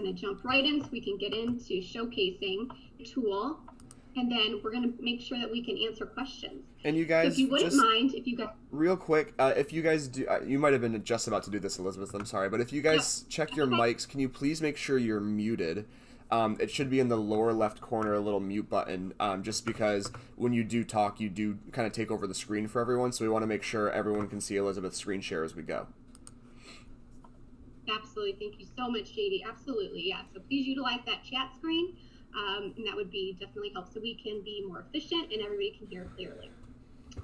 going to jump right in so we can get into showcasing the tool, and then we're going to make sure that we can answer questions. And you So if guys, you wouldn't just mind, if you guys, real quick, if you guys do, you might have been just about to do this, Elizabeth. I'm sorry, but if you yep, guys check your okay, mics, can you please make sure you're muted? It should be in the lower left corner, a little mute button. Just because when you do talk, you do kind of take over the screen for everyone. So we want to make sure everyone can see Elizabeth's screen share as we go. absolutely. Thank you so much, JD. Absolutely, yeah. So please utilize that chat screen, and that would be definitely help so we can be more efficient and everybody can hear clearly.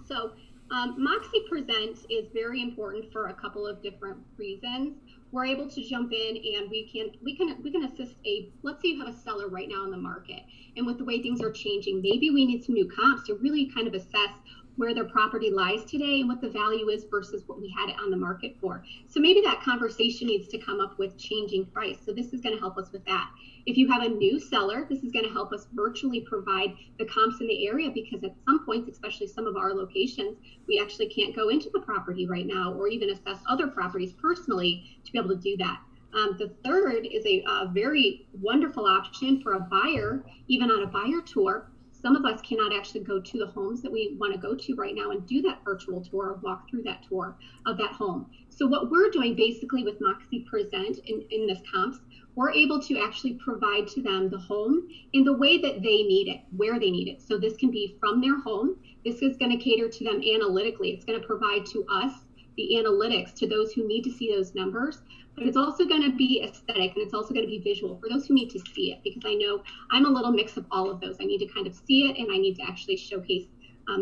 So MoxiPresent is very important for a couple of different reasons. We're able to jump in and we can assist let's say you have a seller right now in the market, and with the way things are changing, maybe we need some new comps to really kind of assess where their property lies today and what the value is versus what we had it on the market for. So maybe that conversation needs to come up with changing price. So this is going to help us with that. If you have a new seller, this is going to help us virtually provide the comps in the area, because at some points, especially some of our locations, we actually can't go into the property right now or even assess other properties personally to be able to do that. The third is a very wonderful option for a buyer, even on a buyer tour. Some of us cannot actually go to the homes that we want to go to right now and do that virtual tour or walk through that tour of that home. So what we're doing basically with MoxiPresent in this comps, we're able to actually provide to them the home in the way that they need it, where they need it. So this can be from their home. This is going to cater to them analytically. It's going to provide to us the analytics to those who need to see those numbers, but it's also going to be aesthetic and it's also going to be visual for those who need to see it, because I know I'm a little mix of all of those. I need to kind of see it and I need to actually showcase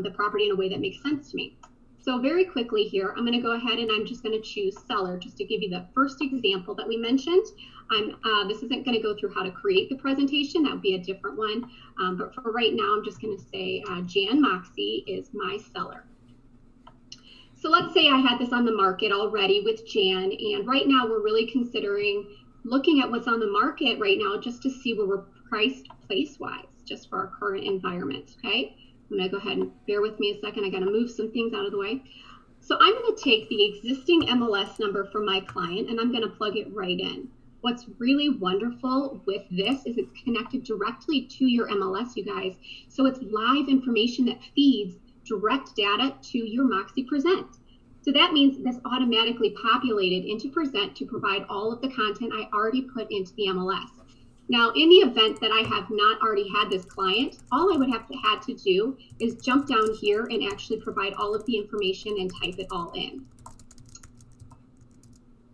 the property in a way that makes sense to me. So very quickly here, I'm going to go ahead and I'm just going to choose seller just to give you the first example that we mentioned. This isn't going to go through how to create the presentation. That would be a different one. But for right now, I'm just going to say Jan Moxi is my seller. So let's say I had this on the market already with Jan, and right now we're really considering looking at what's on the market right now just to see where we're priced place-wise, just for our current environment, okay? I'm gonna go ahead and bear with me a second. I gotta move some things out of the way. So I'm gonna take the existing MLS number for my client and I'm gonna plug it right in. What's really wonderful with this is it's connected directly to your MLS, you guys. So it's live information that feeds direct data to your MoxiPresent. So that means this automatically populated into Present to provide all of the content I already put into the MLS. Now, in the event that I have not already had this client, all I would have to do is jump down here and actually provide all of the information and type it all in.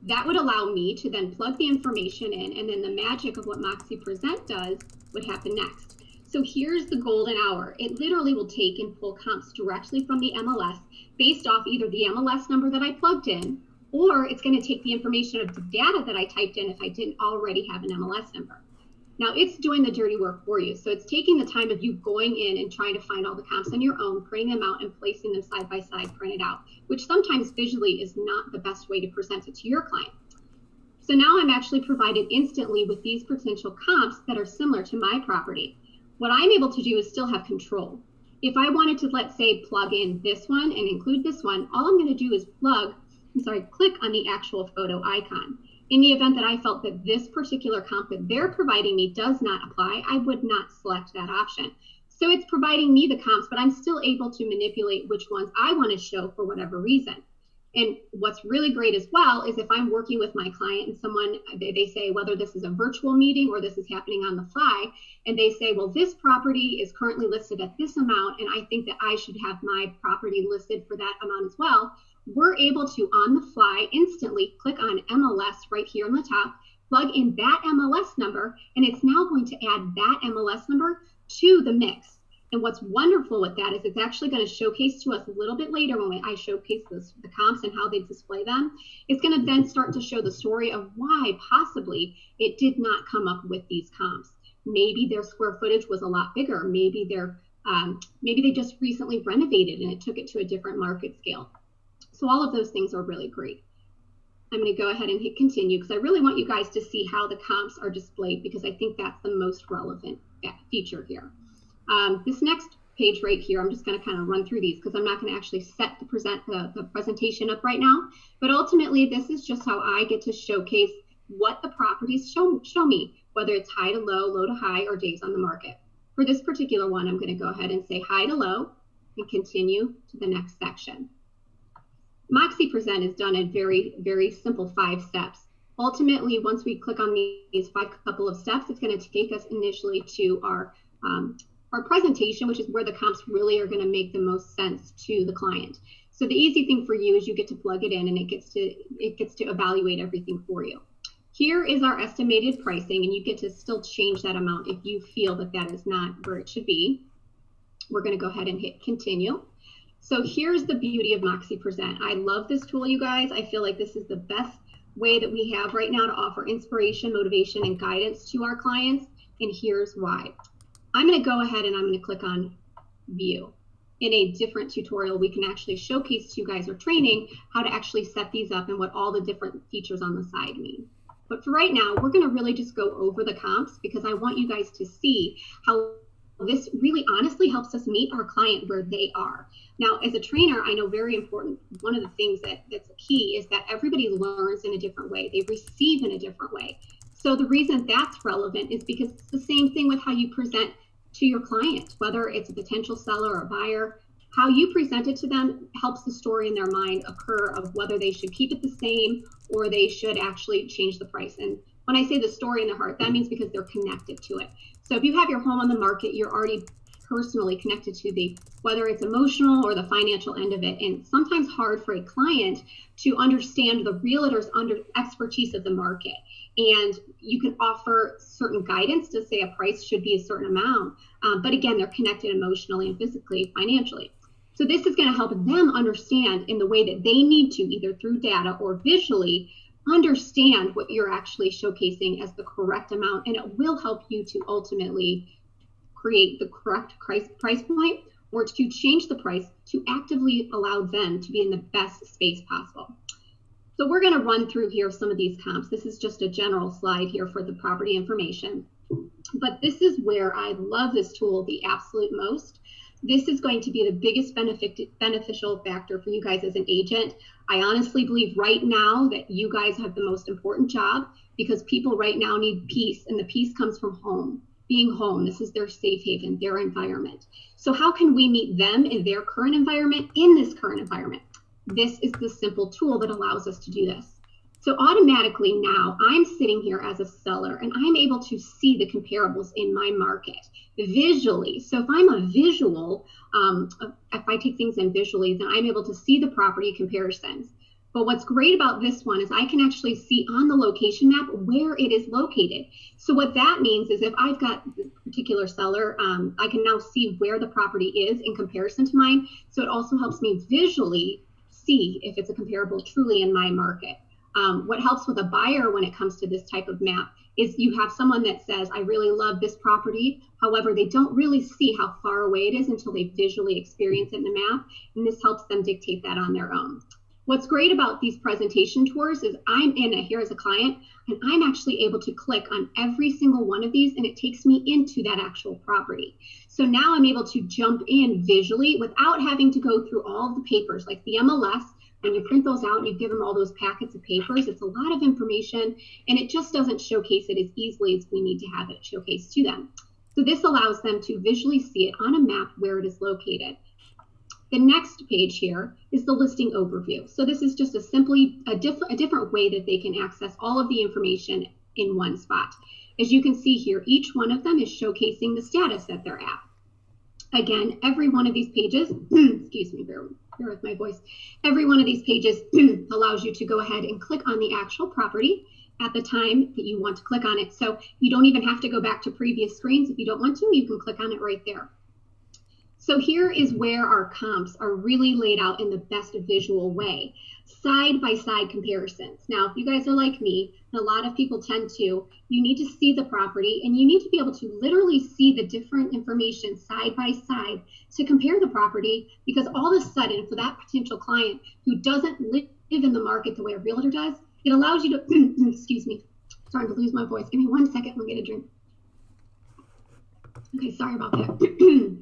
That would allow me to then plug the information in, and then the magic of what MoxiPresent does would happen next. So here's the golden hour. It literally will take and pull comps directly from the MLS based off either the MLS number that I plugged in, or it's going to take the information of the data that I typed in if I didn't already have an MLS number. Now it's doing the dirty work for you. So it's taking the time of you going in and trying to find all the comps on your own, printing them out and placing them side by side, printed out, which sometimes visually is not the best way to present it to your client. So now I'm actually provided instantly with these potential comps that are similar to my property. What I'm able to do is still have control. If I wanted to, let's say, plug in this one and include this one, all I'm going to do is click on the actual photo icon. In the event that I felt that this particular comp that they're providing me does not apply, I would not select that option. So it's providing me the comps, but I'm still able to manipulate which ones I want to show for whatever reason. And what's really great as well is if I'm working with my client and they say whether this is a virtual meeting or this is happening on the fly, and they say, well, this property is currently listed at this amount, and I think that I should have my property listed for that amount as well, we're able to, on the fly, instantly click on MLS right here on the top, plug in that MLS number, and it's now going to add that MLS number to the mix. And what's wonderful with that is it's actually going to showcase to us a little bit later when I showcase the comps and how they display them. It's going to then start to show the story of why possibly it did not come up with these comps. Maybe their square footage was a lot bigger. Maybe they just recently renovated and it took it to a different market scale. So all of those things are really great. I'm going to go ahead and hit continue because I really want you guys to see how the comps are displayed, because I think that's the most relevant feature here. This next page right here, I'm just going to kind of run through these because I'm not going to actually set the presentation up right now. But ultimately, this is just how I get to showcase what the properties show me, whether it's high to low, low to high, or days on the market. For this particular one, I'm going to go ahead and say high to low and continue to the next section. MoxiPresent is done in very, very simple 5 steps. Ultimately, once we click on these 5 couple of steps, it's going to take us initially to our presentation, which is where the comps really are going to make the most sense to the client. So the easy thing for you is you get to plug it in and it gets to evaluate everything for you. Here is our estimated pricing, and you get to still change that amount if you feel that that is not where it should be. We're going to go ahead and hit continue. So here's the beauty of MoxiPresent. I love this tool, you guys. I feel like this is the best way that we have right now to offer inspiration, motivation, and guidance to our clients. And here's why. I'm going to go ahead and I'm going to click on view. In a different tutorial, we can actually showcase to you guys or training how to actually set these up and what all the different features on the side mean. But for right now, we're going to really just go over the comps because I want you guys to see how this really honestly helps us meet our client where they are. Now, as a trainer, I know very important, one of the things that's key is that everybody learns in a different way. They receive in a different way. So the reason that's relevant is because it's the same thing with how you present to your client, whether it's a potential seller or a buyer. How you present it to them helps the story in their mind occur of whether they should keep it the same or they should actually change the price. And when I say the story in their heart, that means because they're connected to it. So if you have your home on the market, you're already personally connected to whether it's emotional or the financial end of it. And sometimes hard for a client to understand the realtor's expertise of the market. And you can offer certain guidance to say a price should be a certain amount. But again, they're connected emotionally and physically, financially. So this is going to help them understand in the way that they need to, either through data or visually, understand what you're actually showcasing as the correct amount. And it will help you to ultimately create the correct price point or to change the price to actively allow them to be in the best space possible. So we're going to run through here some of these comps. This is just a general slide here for the property information. But this is where I love this tool the absolute most. This is going to be the biggest beneficial factor for you guys as an agent. I honestly believe right now that you guys have the most important job because people right now need peace, and the peace comes from home. Being home, this is their safe haven, their environment. So how can we meet them in their current environment in this current environment? This is the simple tool that allows us to do this. So automatically now I'm sitting here as a seller and I'm able to see the comparables in my market visually. So if I'm a visual, if I take things in visually, then I'm able to see the property comparisons. But what's great about this one is I can actually see on the location map where it is located. So what that means is if I've got this particular seller, I can now see where the property is in comparison to mine. So it also helps me visually see if it's a comparable truly in my market. What helps with a buyer when it comes to this type of map is you have someone that says, I really love this property. However, they don't really see how far away it is until they visually experience it in the map. And this helps them dictate that on their own. What's great about these presentation tours is I'm in it here as a client, and I'm actually able to click on every single one of these, and it takes me into that actual property. So now I'm able to jump in visually without having to go through all of the papers, like the MLS. When you print those out and you give them all those packets of papers, it's a lot of information, and it just doesn't showcase it as easily as we need to have it showcased to them. So this allows them to visually see it on a map where it is located. The next page here is the listing overview. So this is just a different way that they can access all of the information in one spot. As you can see here, each one of them is showcasing the status that they're at. Again, every one of these pages, excuse me, bear with my voice. Every one of these pages allows you to go ahead and click on the actual property at the time that you want to click on it. So you don't even have to go back to previous screens. If you don't want to, you can click on it right there. So here is where our comps are really laid out in the best visual way, side-by-side comparisons. Now, if you guys are like me, and a lot of people tend to, you need to see the property and you need to be able to literally see the different information side by side to compare the property, because all of a sudden for that potential client who doesn't live in the market the way a realtor does, it allows you to, excuse me, starting to lose my voice. Give me 1 second, let me get a drink. Okay, sorry about that.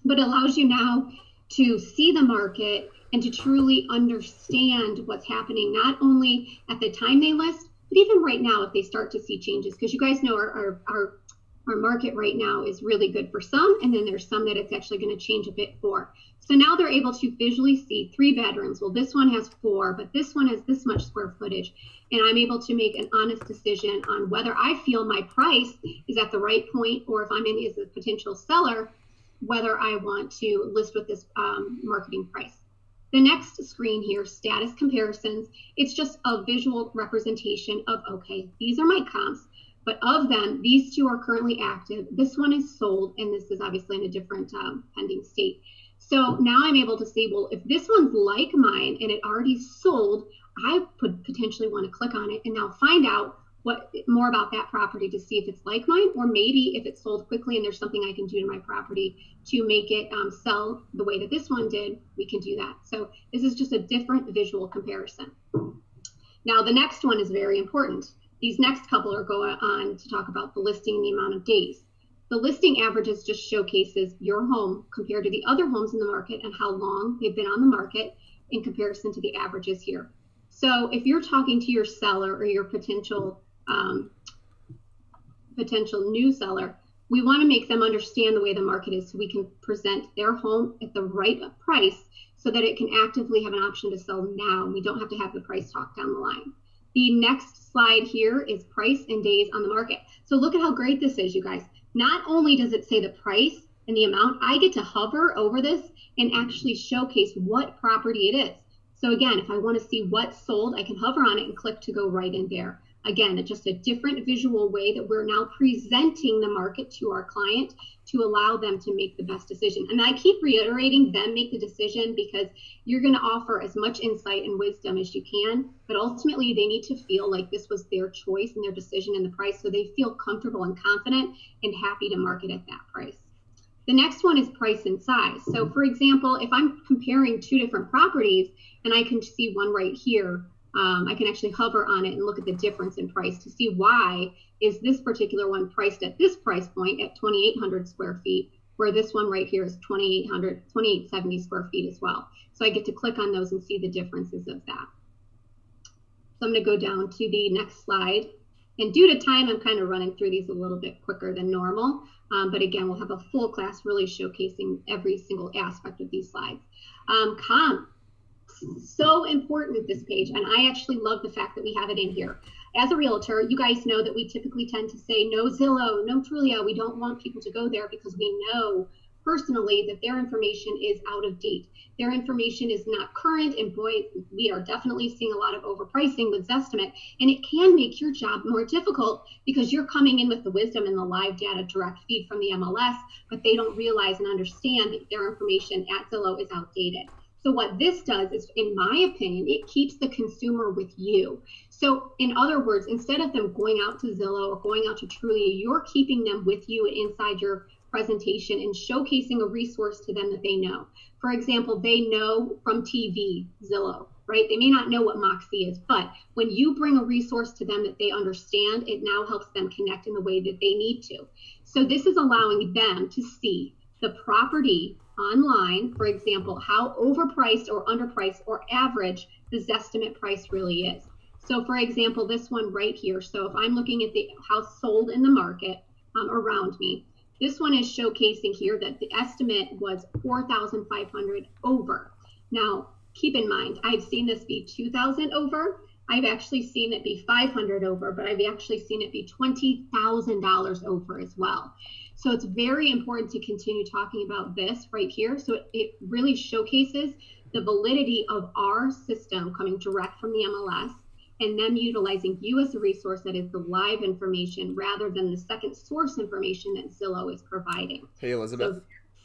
But it allows you now to see the market and to truly understand what's happening, not only at the time they list, But even right now, if they start to see changes, because you guys know our market right now is really good for some, and then there's some that it's actually going to change a bit for. So now they're able to visually see 3 bedrooms. Well, this one has 4, but this one has this much square footage. And I'm able to make an honest decision on whether I feel my price is at the right point, or if I'm in as a potential seller, whether I want to list with this marketing price. The next screen here, status comparisons. It's just a visual representation of, okay, these are my comps. But of them, these 2 are currently active. This one is sold, and this is obviously in a different pending state. So now I'm able to say, well, if this one's like mine and it already sold, I could potentially want to click on it and now find out what more about that property to see if it's like mine, or maybe if it's sold quickly and there's something I can do to my property to make it sell the way that this one did, we can do that. So this is just a different visual comparison. Now the next one is very important. These next couple are going on to talk about the listing and the amount of days. The listing averages just showcases your home compared to the other homes in the market and how long they've been on the market in comparison to the averages here. So if you're talking to your seller or your potential new seller, we want to make them understand the way the market is so we can present their home at the right price so that it can actively have an option to sell now. We don't have to have the price talk down the line. The next slide here is price and days on the market. So look at how great this is, you guys. Not only does it say the price and the amount, I get to hover over this and actually showcase what property it is. So again, if I want to see what's sold, I can hover on it and click to go right in there. Again, it's just a different visual way that we're now presenting the market to our client to allow them to make the best decision. And I keep reiterating them make the decision because you're going to offer as much insight and wisdom as you can, but ultimately they need to feel like this was their choice and their decision and the price, so they feel comfortable and confident and happy to market at that price. The next one is price and size. So for example, if I'm comparing 2 different properties and I can see one right here, I can actually hover on it and look at the difference in price to see why is this particular one priced at this price point at 2,800 square feet, where this one right here is 2,870 square feet as well. So I get to click on those and see the differences of that. So I'm going to go down to the next slide. And due to time, I'm kind of running through these a little bit quicker than normal. But again, we'll have a full class really showcasing every single aspect of these slides. Comp. So important at this page, and I actually love the fact that we have it in here. As a realtor, you guys know that we typically tend to say no Zillow, no Trulia. We don't want people to go there because we know personally that their information is out of date. Their information is not current, and boy, we are definitely seeing a lot of overpricing with Zestimate, and it can make your job more difficult because you're coming in with the wisdom and the live data direct feed from the MLS, but they don't realize and understand that their information at Zillow is outdated. So what this does is, in my opinion, it keeps the consumer with you. So in other words, instead of them going out to Zillow or going out to Trulia, you're keeping them with you inside your presentation and showcasing a resource to them that they know. For example, they know from TV, Zillow, right? They may not know what Moxi is, but when you bring a resource to them that they understand, it now helps them connect in the way that they need to. So this is allowing them to see the property online, for example, how overpriced or underpriced or average the Zestimate price really is. So for example, this one right here. So if I'm looking at the house sold in the market around me, this one is showcasing here that the estimate was 4,500 over. Now, keep in mind, I've seen this be 2,000 over. I've actually seen it be 500 over, but I've actually seen it be $20,000 over as well. So it's very important to continue talking about this right here. So it really showcases the validity of our system coming direct from the MLS and them utilizing you as a resource that is the live information rather than the second source information that Zillow is providing. Hey, Elizabeth. So,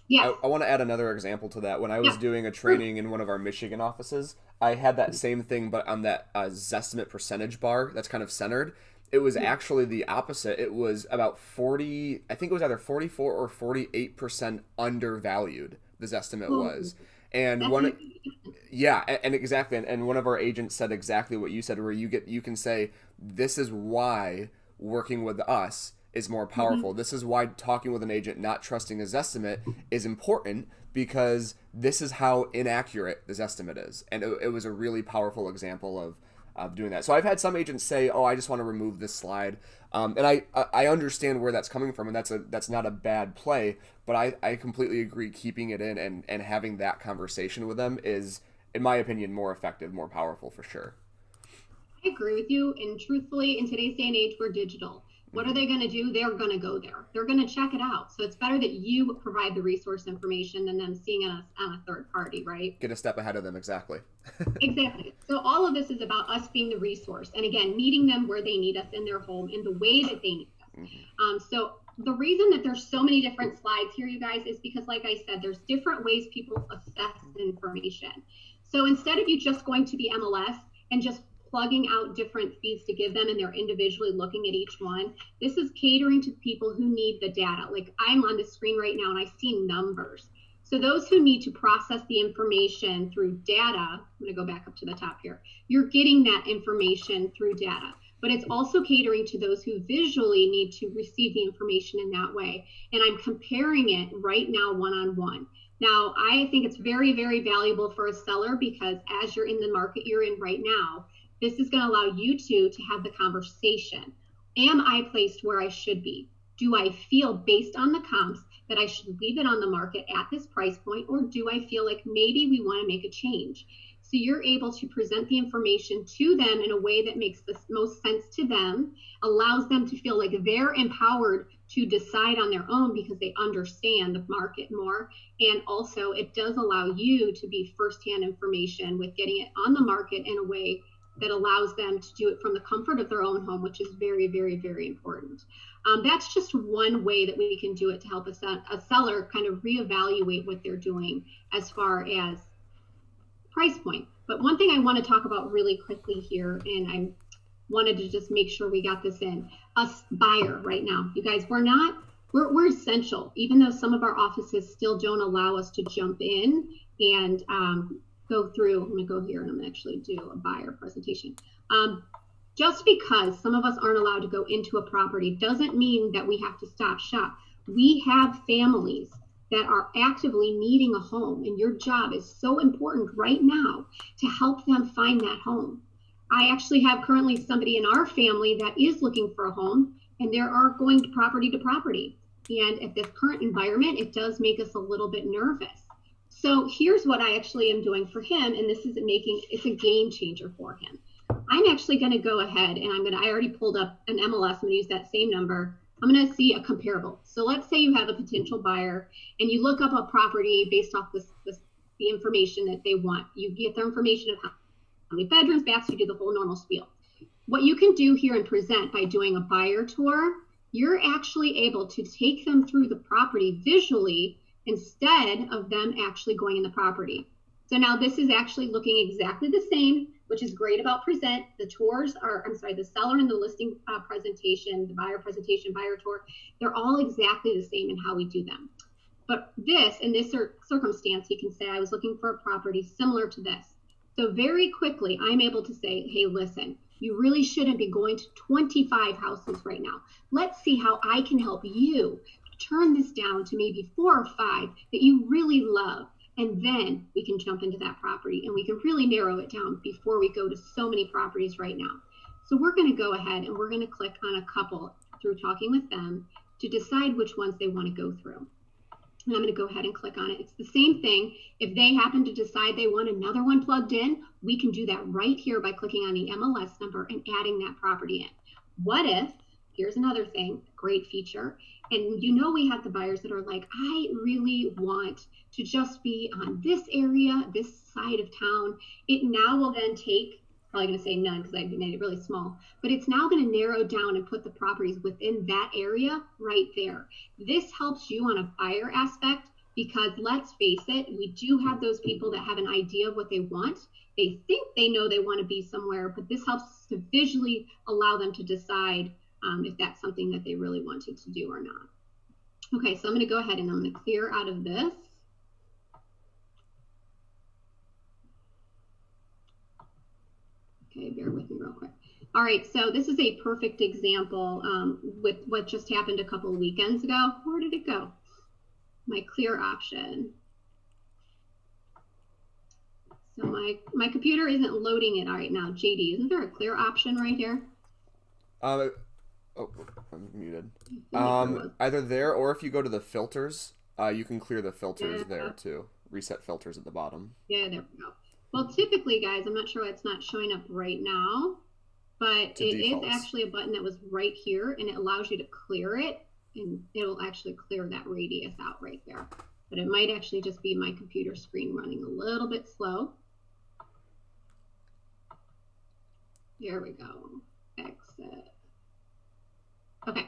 yes. I want to add another example to that. When I was doing a training in one of our Michigan offices, I had that same thing, but on that Zestimate percentage bar that's kind of centered. It was actually the opposite. It was about 40, I think it was either 44 or 48% undervalued, the Zestimate was. And and exactly. And one of our agents said exactly what you said, where you can say, this is why working with us is more powerful. This is why talking with an agent, not trusting his estimate, is important, because this is how inaccurate this estimate is. And it was a really powerful example of doing that. So I've had some agents say, "Oh, I just want to remove this slide," and I understand where that's coming from, and that's not a bad play. But I completely agree. Keeping it in and having that conversation with them is, in my opinion, more effective, more powerful for sure. I agree with you. And truthfully, in today's day and age, we're digital. What are they going to do? They're going to go there. They're going to check it out. So it's better that you provide the resource information than them seeing us on a third party, right? Get a step ahead of them, exactly. Exactly. So all of this is about us being the resource. And again, meeting them where they need us in their home in the way that they need us. So the reason that there's so many different slides here, you guys, is because, like I said, there's different ways people assess information. So instead of you just going to the MLS and just plugging out different feeds to give them and they're individually looking at each one, this is catering to people who need the data. Like I'm on the screen right now and I see numbers. So those who need to process the information through data, I'm going to go back up to the top here, you're getting that information through data. But it's also catering to those who visually need to receive the information in that way. And I'm comparing it right now one-on-one. Now, I think it's very, very valuable for a seller because as you're in the market you're in right now, this is going to allow you two to have the conversation. Am I placed where I should be? Do I feel, based on the comps, that I should leave it on the market at this price point, or do I feel like maybe we want to make a change? So you're able to present the information to them in a way that makes the most sense to them, allows them to feel like they're empowered to decide on their own because they understand the market more. And also it does allow you to be firsthand information with getting it on the market in a way that allows them to do it from the comfort of their own home, which is very, very, very important. That's just one way that we can do it to help a seller kind of reevaluate what they're doing as far as price point. But one thing I want to talk about really quickly here, and I wanted to just make sure we got this in, us buyer right now, you guys, we're essential, even though some of our offices still don't allow us to jump in and go through. I'm going to go here and I'm going to actually do a buyer presentation. Just because some of us aren't allowed to go into a property doesn't mean that we have to stop shop. We have families that are actively needing a home, and your job is so important right now to help them find that home. I actually have currently somebody in our family that is looking for a home, and they are going to property. And at this current environment, it does make us a little bit nervous. So here's what I actually am doing for him, and this is it's a game changer for him. I'm actually going to go ahead and I already pulled up an MLS. I'm going to use that same number. I'm going to see a comparable. So let's say you have a potential buyer and you look up a property based off the information that they want. You get their information of how many bedrooms, baths, you do the whole normal spiel. What you can do here and present by doing a buyer tour, you're actually able to take them through the property visually instead of them actually going in the property. So now this is actually looking exactly the same, which is great about Present. The tours are, the seller and the listing presentation, the buyer presentation, buyer tour, they're all exactly the same in how we do them. But in this circumstance, he can say, I was looking for a property similar to this. So very quickly, I'm able to say, hey, listen, you really shouldn't be going to 25 houses right now. Let's see how I can help you turn this down to maybe 4 or 5 that you really love. And then we can jump into that property and we can really narrow it down before we go to so many properties right now. So we're going to go ahead and we're going to click on a couple through talking with them to decide which ones they want to go through. And I'm going to go ahead and click on it. It's the same thing. If they happen to decide they want another one plugged in, we can do that right here by clicking on the MLS number and adding that property in. What if, here's another thing, great feature, and we have the buyers that are like, I really want to just be on this area, this side of town. It now will then take, probably going to say none because I made it really small, but it's now going to narrow down and put the properties within that area right there. This helps you on a buyer aspect because let's face it, we do have those people that have an idea of what they want. They think they know they want to be somewhere, but this helps to visually allow them to decide if that's something that they really wanted to do or not. Okay, so I'm going to go ahead and I'm going to clear out of this. Okay, bear with me real quick. All right, so this is a perfect example with what just happened a couple of weekends ago. Where did it go? My clear option. So my computer isn't loading it right now. JD, isn't there a clear option right here? Oh, I'm muted. Either there or if you go to the filters, you can clear the filters there too. Reset filters at the bottom. Yeah, there we go. Well, typically, guys, I'm not sure why it's not showing up right now, but it is actually a button that was right here, and it allows you to clear it, and it'll actually clear that radius out right there. But it might actually just be my computer screen running a little bit slow. There we go. Exit. Okay.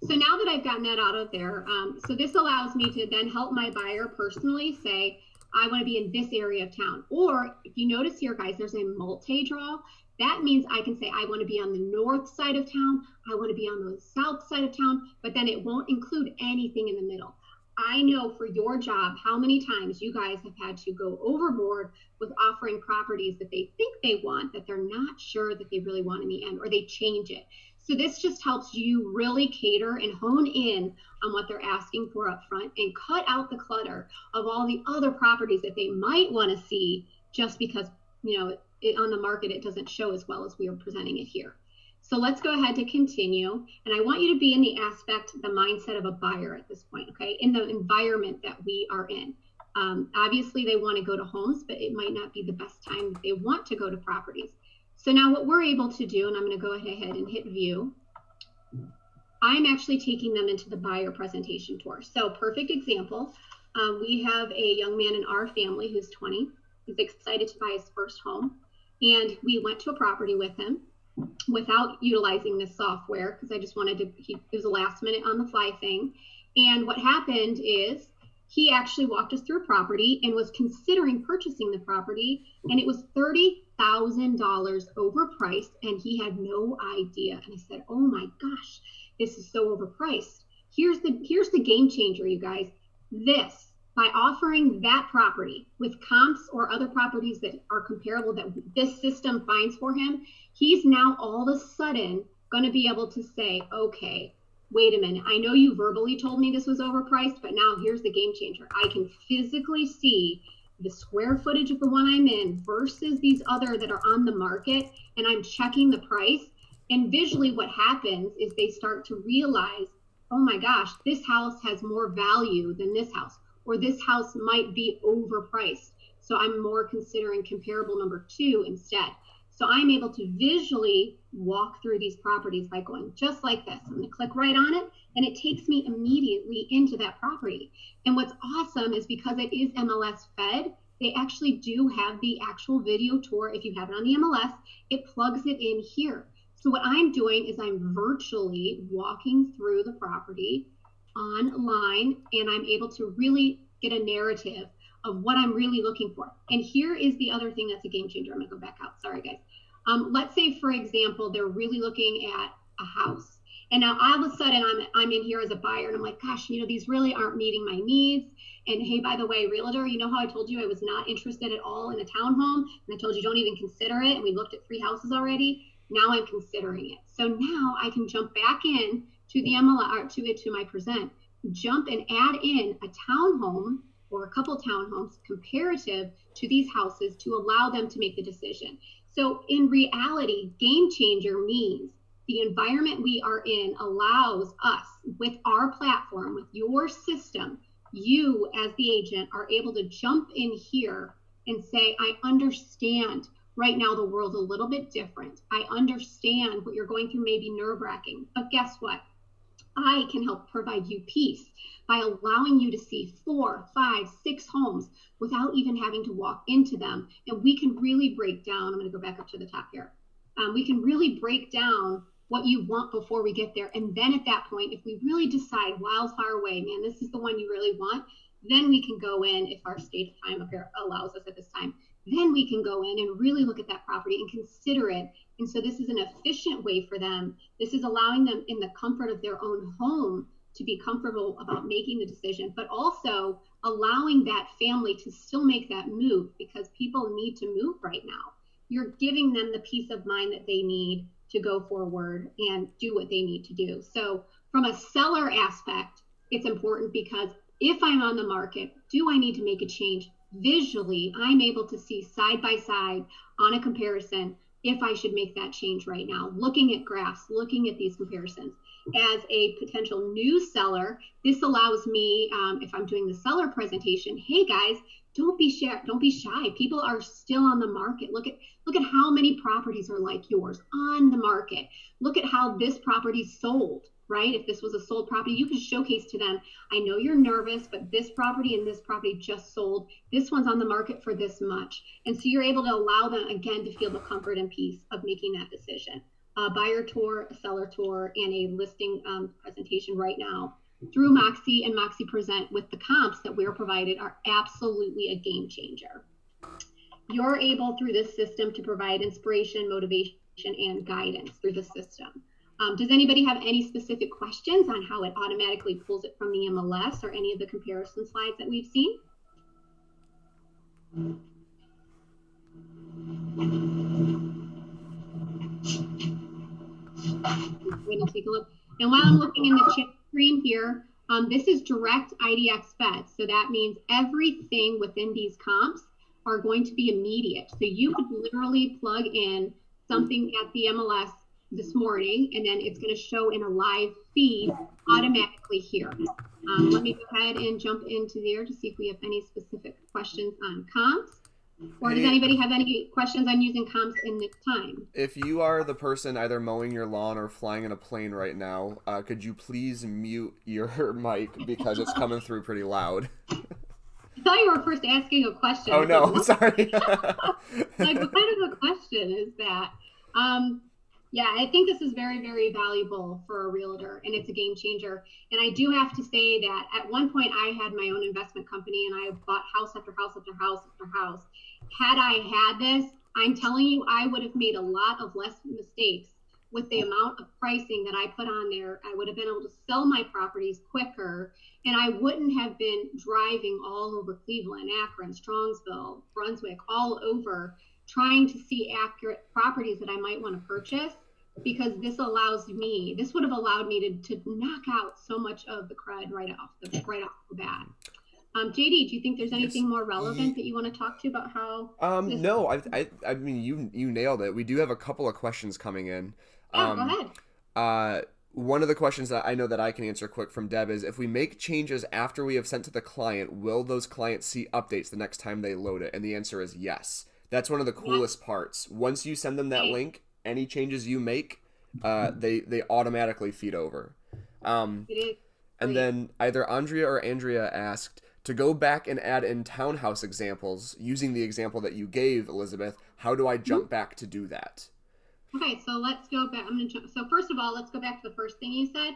So now that I've gotten that out of there, so this allows me to then help my buyer personally say, I want to be in this area of town. Or if you notice here, guys, there's a multi-draw. That means I can say I want to be on the north side of town. I want to be on the south side of town, but then it won't include anything in the middle. I know for your job how many times you guys have had to go overboard with offering properties that they think they want, that they're not sure that they really want in the end, or they change it. So this just helps you really cater and hone in on what they're asking for up front and cut out the clutter of all the other properties that they might want to see just because, you know, on the market it doesn't show as well as we are presenting it here. So let's go ahead to continue. And I want you to be in the aspect, the mindset of a buyer at this point, okay, in the environment that we are in. Obviously, they want to go to homes, but it might not be the best time that they want to go to properties. So now what we're able to do, and I'm going to go ahead and hit view, I'm actually taking them into the buyer presentation tour. So perfect example, we have a young man in our family who's 20. He's excited to buy his first home. And we went to a property with him without utilizing this software because I just wanted to, it was a last minute on the fly thing. And what happened is he actually walked us through a property and was considering purchasing the property, and it was $30,000 overpriced, and he had no idea. And I said, oh my gosh, this is so overpriced. Here's the game changer, you guys. This, by offering that property with comps or other properties that are comparable that this system finds for him, he's now all of a sudden going to be able to say, okay, wait a minute, I know you verbally told me this was overpriced, but now here's the game changer. I can physically see the square footage of the one I'm in versus these other that are on the market, and I'm checking the price. And visually what happens is they start to realize, oh my gosh, this house has more value than this house, or this house might be overpriced. So I'm more considering comparable number 2 instead. So I'm able to visually walk through these properties by going just like this. I'm going to click right on it, and it takes me immediately into that property. And what's awesome is because it is MLS fed, they actually do have the actual video tour. If you have it on the MLS, it plugs it in here. So what I'm doing is I'm virtually walking through the property online, and I'm able to really get a narrative of what I'm really looking for. And here is the other thing that's a game changer. I'm gonna go back out, sorry guys. Let's say, for example, they're really looking at a house. And now all of a sudden I'm in here as a buyer, and I'm like, gosh, you know, these really aren't meeting my needs. And hey, by the way, realtor, you know how I told you I was not interested at all in a townhome? And I told you don't even consider it. And we looked at 3 houses already. Now I'm considering it. So now I can jump back in to the MLR, to my present, jump and add in a townhome or a couple townhomes comparative to these houses to allow them to make the decision. So in reality, game changer means the environment we are in allows us, with our platform, with your system, you as the agent are able to jump in here and say, I understand right now the world's a little bit different. I understand what you're going through may be nerve-wracking, but guess what? I can help provide you peace by allowing you to see 4, 5, 6 homes without even having to walk into them. And we can really break down, I'm going to go back up to the top here. We can really break down what you want before we get there. And then at that point, if we really decide while far away, man, this is the one you really want, then we can go in, if our state of time up here allows us at this time, then we can go in and really look at that property and consider it. And so this is an efficient way for them. This is allowing them in the comfort of their own home to be comfortable about making the decision, but also allowing that family to still make that move, because people need to move right now. You're giving them the peace of mind that they need to go forward and do what they need to do. So from a seller aspect, it's important because if I'm on the market, do I need to make a change? visually, I'm able to see side by side on a comparison if I should make that change right now, looking at graphs, looking at these comparisons. As a potential new seller, this allows me, if I'm doing the seller presentation, hey guys, don't be shy. People are still on the market. Look at how many properties are like yours on the market. Look at how this property sold, right? If this was a sold property, you can showcase to them, I know you're nervous, but this property and this property just sold. This one's on the market for this much. And so you're able to allow them, again, to feel the comfort and peace of making that decision. A buyer tour, a seller tour, and a listing presentation right now through Moxi and MoxiPresent with the comps that we're provided are absolutely a game changer. You're able through this system to provide inspiration, motivation, and guidance through the system. Does anybody have any specific questions on how it automatically pulls it from the MLS or any of the comparison slides that we've seen? Going to take a look. And while I'm looking in the chat screen here, this is direct IDX fed. So that means everything within these comps are going to be immediate. So you could literally plug in something at the MLS this morning, and then it's going to show in a live feed automatically here. Let me go ahead and jump into there to see if we have any specific questions on comps. Or does anybody have any questions on using comps in this time? If you are the person either mowing your lawn or flying in a plane right now, could you please mute your mic because it's coming through pretty loud? I thought you were first asking a question. Oh, no, sorry. Like, what kind of a question is that? Yeah, I think this is very, very valuable for a realtor, and it's a game changer. And I do have to say that at one point I had my own investment company, and I bought house after house after house after house. Had I had this, I'm telling you, I would have made a lot of less mistakes with the amount of pricing that I put on there. I would have been able to sell my properties quicker, and I wouldn't have been driving all over Cleveland, Akron, Strongsville, Brunswick, all over, trying to see accurate properties that I might want to purchase, because this would have allowed me to knock out so much of the crud right off the bat. JD, do you think there's anything more relevant that you want to talk to about how? No, I mean, you nailed it. We do have a couple of questions coming in. Yeah, go ahead. One of the questions that I know that I can answer quick from Deb is, if we make changes after we have sent to the client, will those clients see updates the next time they load it? And the answer is yes. That's one of the coolest parts. Once you send them that link, any changes you make, they automatically feed over. And then either Andrea or Andrea asked, to go back and add in townhouse examples, using the example that you gave, Elizabeth, how do I jump back to do that? Okay, so let's go back. So first of all, let's go back to the first thing you said.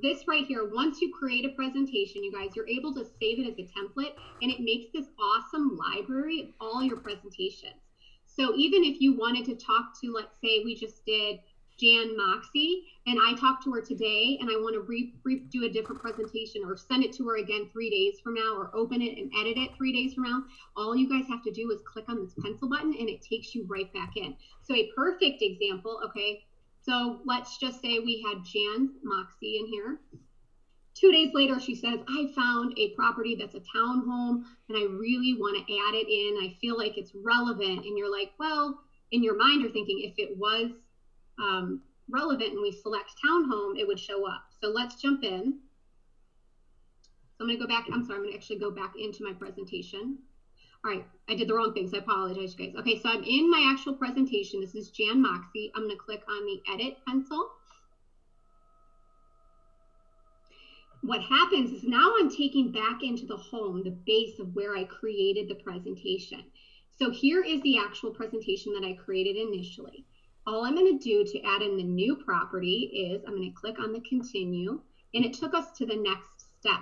This right here, once you create a presentation, you guys, you're able to save it as a template, and it makes this awesome library of all your presentations. So even if you wanted to talk to, let's say we just did Jan Moxi, and I talked to her today, and I want to do a different presentation or send it to her again 3 days from now, or open it and edit it 3 days from now, all you guys have to do is click on this pencil button, and it takes you right back in. So a perfect example, okay, so let's just say we had Jan Moxi in here. 2 days later, she says, I found a property that's a townhome, and I really want to add it in. I feel like it's relevant. And you're like, well, in your mind, you're thinking if it was relevant and we select townhome, it would show up. So let's jump in. So I'm going to go back. I'm going to actually go back into my presentation. All right, I did the wrong thing, so I apologize, guys. Okay, so I'm in my actual presentation. This is Jan Moxi. I'm going to click on the edit pencil. What happens is now I'm taking back into the home, the base of where I created the presentation. So here is the actual presentation that I created initially. All I'm going to do to add in the new property is I'm going to click on the continue, and it took us to the next step.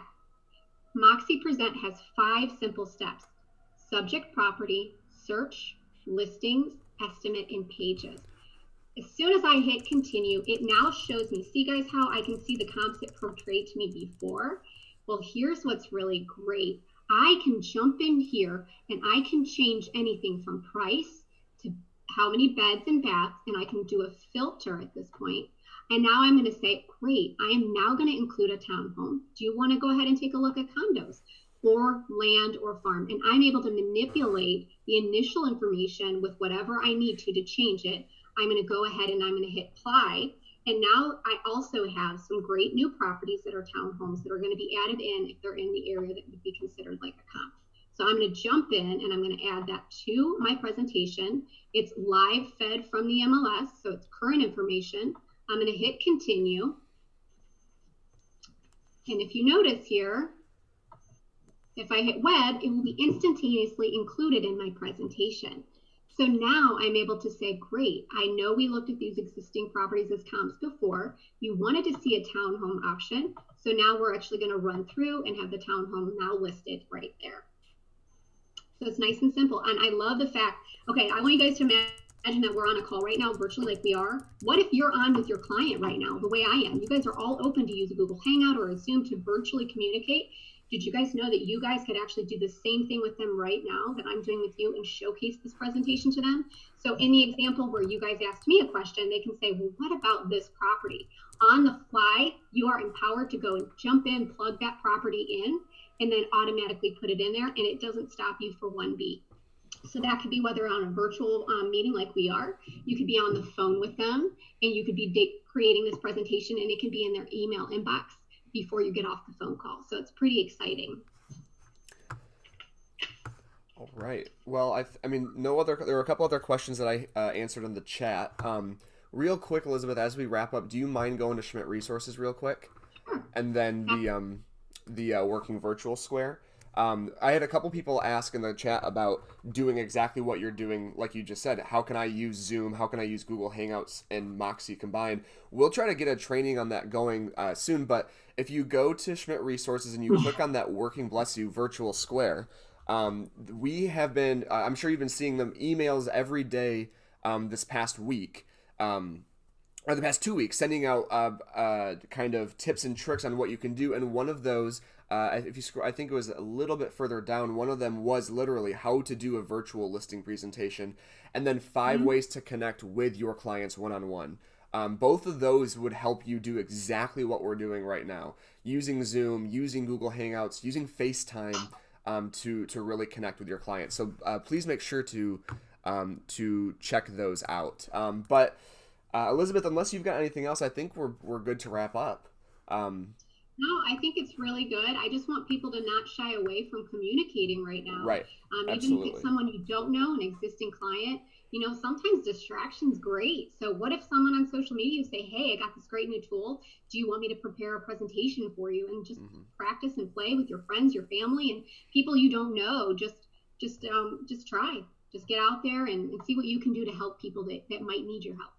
MoxiPresent has 5 simple steps: subject, property, search, listings, estimate, and pages. As soon as I hit continue, it now shows me, see guys how I can see the comps it portrayed to me before? Well, here's what's really great. I can jump in here and I can change anything from price to how many beds and baths, and I can do a filter at this point. And now I'm going to say, great, I am now going to include a townhome. Do you want to go ahead and take a look at condos? or land or farm. And I'm able to manipulate the initial information with whatever I need to change it. I'm going to go ahead and I'm going to hit apply. And now I also have some great new properties that are townhomes that are going to be added in if they're in the area that would be considered like a comp. So I'm going to jump in and I'm going to add that to my presentation. It's live fed from the MLS, so it's current information. I'm going to hit continue. And if you notice here, if I hit web, it will be instantaneously included in my presentation. So now I'm able to say, great, I know we looked at these existing properties as comps before. You wanted to see a townhome option. So now we're actually going to run through and have the townhome now listed right there. So it's nice and simple. And I love the fact, okay, I want you guys to imagine that we're on a call right now, virtually like we are. What if you're on with your client right now, the way I am? You guys are all open to use a Google Hangout or a Zoom to virtually communicate. Did you guys know that you guys could actually do the same thing with them right now that I'm doing with you and showcase this presentation to them? So in the example where you guys asked me a question, they can say, well, what about this property? On the fly, you are empowered to go and jump in, plug that property in, and then automatically put it in there, and it doesn't stop you for one beat. So that could be whether on a virtual meeting like we are, you could be on the phone with them, and you could be creating this presentation, and it can be in their email inbox before you get off the phone call. So it's pretty exciting. All right. Well, I mean, there were a couple other questions that I answered in the chat. Real quick, Elizabeth, as we wrap up, do you mind going to Schmidt Resources real quick? Sure. And then the working virtual square. I had a couple people ask in the chat about doing exactly what you're doing, like you just said. How can I use Zoom? How can I use Google Hangouts and Moxi combined? We'll try to get a training on that going soon, but if you go to Schmidt Resources and you click on that Working Bless You virtual square, we have been, I'm sure you've been seeing them emails every day this past week, or the past 2 weeks, sending out kind of tips and tricks on what you can do. And one of those, if you scroll, I think it was a little bit further down, one of them was literally how to do a virtual listing presentation, and then 5 ways to connect with your clients one-on-one. Both of those would help you do exactly what we're doing right now, using Zoom, using Google Hangouts, using FaceTime to really connect with your clients. So please make sure to check those out. But Elizabeth, unless you've got anything else, I think we're good to wrap up. No, I think it's really good. I just want people to not shy away from communicating right now. Right. Even if it's someone you don't know, an existing client, sometimes distraction's great. So what if someone on social media say, hey, I got this great new tool. Do you want me to prepare a presentation for you? And just practice and play with your friends, your family, and people you don't know. Just try. Just get out there and see what you can do to help people that might need your help.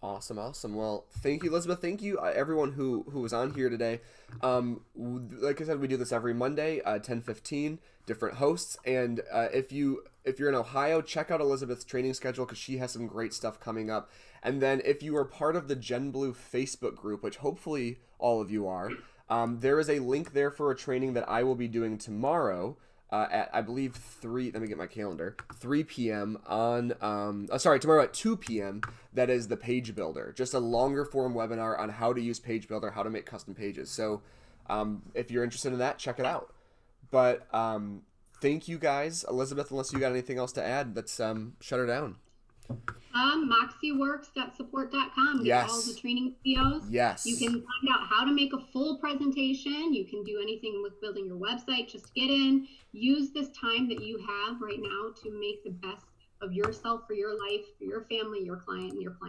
Awesome. Well, thank you, Elizabeth. Thank you, everyone who was on here today. Like I said, we do this every Monday, 10:15, different hosts. And if you're in Ohio, check out Elizabeth's training schedule because she has some great stuff coming up. And then if you are part of the Gen Blue Facebook group, which hopefully all of you are, there is a link there for a training that I will be doing tomorrow. At, I believe, 3 p.m. on, tomorrow at 2 p.m. That is the Page Builder. Just a longer form webinar on how to use Page Builder, how to make custom pages. So if you're interested in that, check it out. But thank you guys. Elizabeth, unless you got anything else to add, let's shut her down. MoxiWorks.support.com. Yes. All the training videos. Yes. You can find out how to make a full presentation. You can do anything with building your website. Just get in. Use this time that you have right now to make the best of yourself, for your life, for your family, your client, and your client.